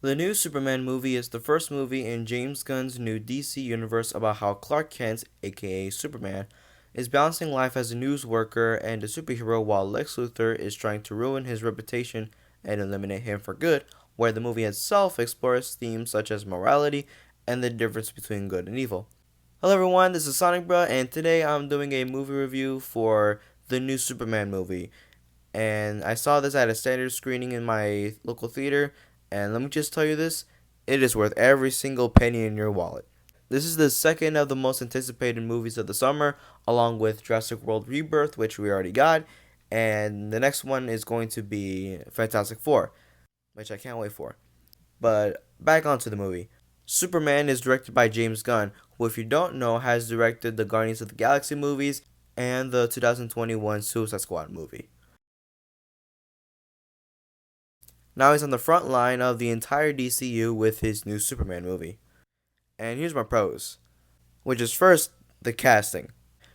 The new Superman movie is the first movie in James Gunn's new DC universe about how Clark Kent, aka Superman, is balancing life as a news worker and a superhero while Lex Luthor is trying to ruin his reputation and eliminate him for good, where the movie itself explores themes such as morality and the difference between good and evil. Hello everyone, this is Sonic Bruh, and today I'm doing a movie review for the new Superman movie. And I saw this at a standard screening in my local theater, and let me just tell you this, it is worth every single penny in your wallet. This is the second of the most anticipated movies of the summer, along with Jurassic World Rebirth, which we already got, and the next one is going to be Fantastic Four, which I can't wait for. But back onto the movie. Superman is directed by James Gunn, who, if you don't know, has directed the Guardians of the Galaxy movies and the 2021 Suicide Squad movie. Now he's on the front line of the entire DCU with his new Superman movie. And here's my pros, which is first, the casting.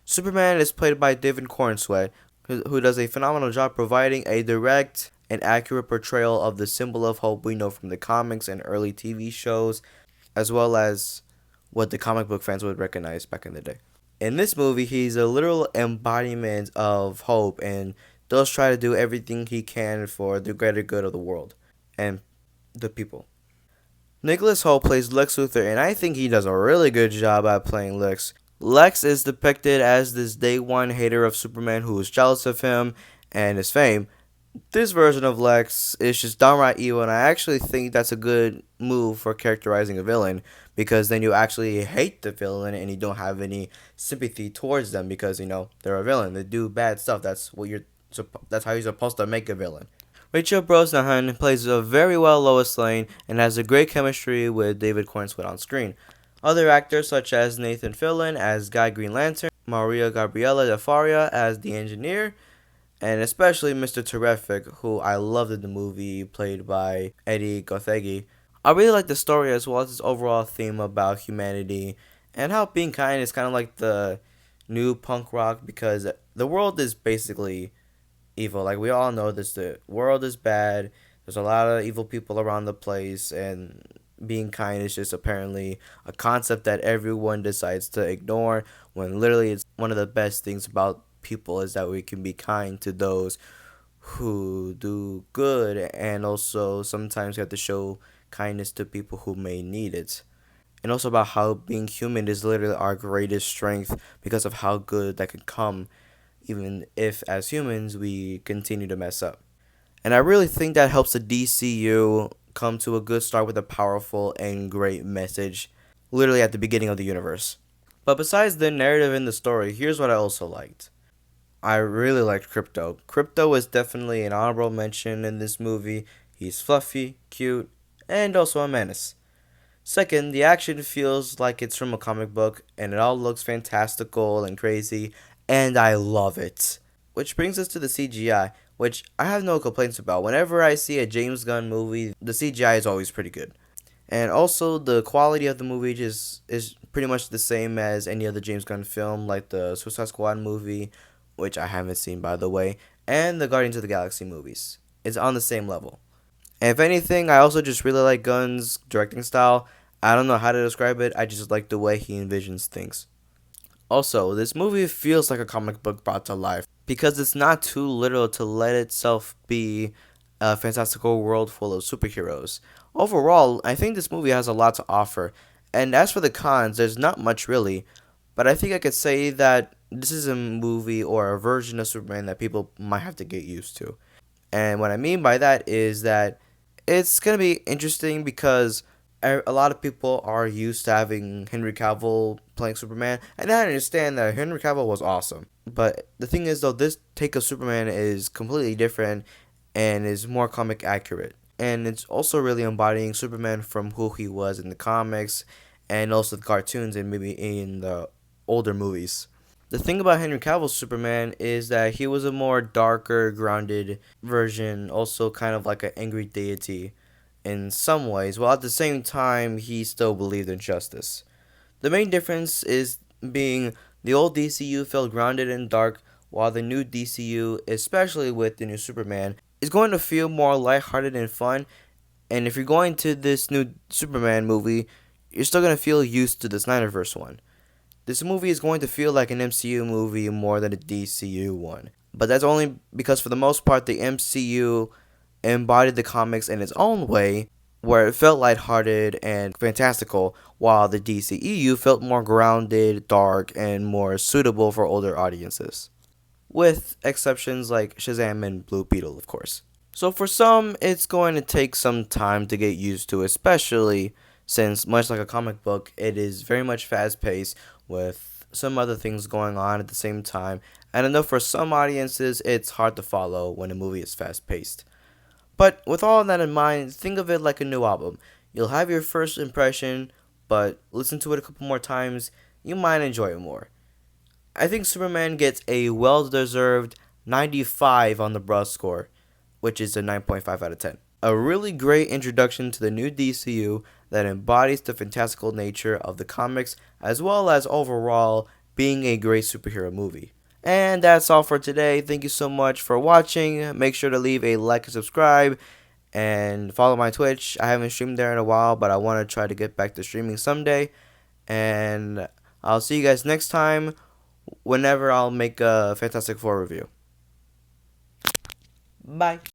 Superman is played by David Cornsweet, who does a phenomenal job providing a direct and accurate portrayal of the symbol of hope we know from the comics and early TV shows, as well as what the comic book fans would recognize back in the day. In this movie, he's a literal embodiment of hope and does try to do everything he can for the greater good of the world and the people. Nicholas Hoult plays Lex Luthor, and I think he does a really good job at playing Lex. Lex is depicted as this day one hater of Superman who is jealous of him and his fame. This version of Lex is just downright evil, and I actually think that's a good move for characterizing a villain, because then you actually hate the villain and you don't have any sympathy towards them because they're a villain. They do bad stuff. That's how you're supposed to make a villain. Rachel Brosnahan plays a very well Lois Lane and has a great chemistry with David Cornsweet on screen. Other actors such as Nathan Fillion as Guy Green Lantern, Maria Gabriela de Faria as the Engineer, and especially Mr. Terrific, who I loved in the movie, played by Eddie Gothegi. I really like the story as well as its overall theme about humanity and how being kind is kind of like the new punk rock, because the world is basically evil. Like, we all know this, the world is bad. There's a lot of evil people around the place, and being kind is just apparently a concept that everyone decides to ignore, when literally it's one of the best things about people is that we can be kind to those who do good, and also sometimes we have to show kindness to people who may need it. And also about how being human is literally our greatest strength because of how good that can come, even if as humans we continue to mess up. And I really think that helps the DCU come to a good start with a powerful and great message literally at the beginning of the universe. But besides the narrative in the story, here's what I also liked. I really liked Crypto. Crypto is definitely an honorable mention in this movie. He's fluffy, cute, and also a menace. Second, the action feels like it's from a comic book, and it all looks fantastical and crazy, and I love it. Which brings us to the CGI, which I have no complaints about. Whenever I see a James Gunn movie, the CGI is always pretty good. And also, the quality of the movie is pretty much the same as any other James Gunn film, like the Suicide Squad movie, which I haven't seen, by the way, and the Guardians of the Galaxy movies. It's on the same level. And if anything, I also just really like Gunn's directing style. I don't know how to describe it, I just like the way he envisions things. Also, this movie feels like a comic book brought to life, because it's not too literal to let itself be a fantastical world full of superheroes. Overall, I think this movie has a lot to offer, and as for the cons, there's not much really, but I think I could say that this is a movie or a version of Superman that people might have to get used to. And what I mean by that is that it's going to be interesting because a lot of people are used to having Henry Cavill playing Superman, and I understand that Henry Cavill was awesome. But the thing is, though, this take of Superman is completely different and is more comic accurate. And it's also really embodying Superman from who he was in the comics and also the cartoons and maybe in the older movies. The thing about Henry Cavill's Superman is that he was a more darker, grounded version, also kind of like an angry deity in some ways, while at the same time he still believed in justice. The main difference is being the old DCU felt grounded and dark, while the new DCU, especially with the new Superman, is going to feel more lighthearted and fun, And if you're going to this new Superman movie, you're still going to feel used to the Snyderverse one. This movie is going to feel like an MCU movie more than a DCU one. But that's only because, for the most part, the MCU embodied the comics in its own way, where it felt lighthearted and fantastical, while the DCEU felt more grounded, dark, and more suitable for older audiences. With exceptions like Shazam and Blue Beetle, of course. So for some, it's going to take some time to get used to, especially since, much like a comic book, it is very much fast paced with some other things going on at the same time. And I know for some audiences, it's hard to follow when a movie is fast paced. But with all that in mind, think of it like a new album. You'll have your first impression, but listen to it a couple more times, you might enjoy it more. I think Superman gets a well deserved 95 on the Bruh score, which is a 9.5 out of 10. A really great introduction to the new DCU that embodies the fantastical nature of the comics, as well as overall being a great superhero movie. And that's all for today. Thank you so much for watching. Make sure to leave a like and subscribe and follow my Twitch. I haven't streamed there in a while, but I want to try to get back to streaming someday. And I'll see you guys next time whenever I'll make a Fantastic Four review. Bye.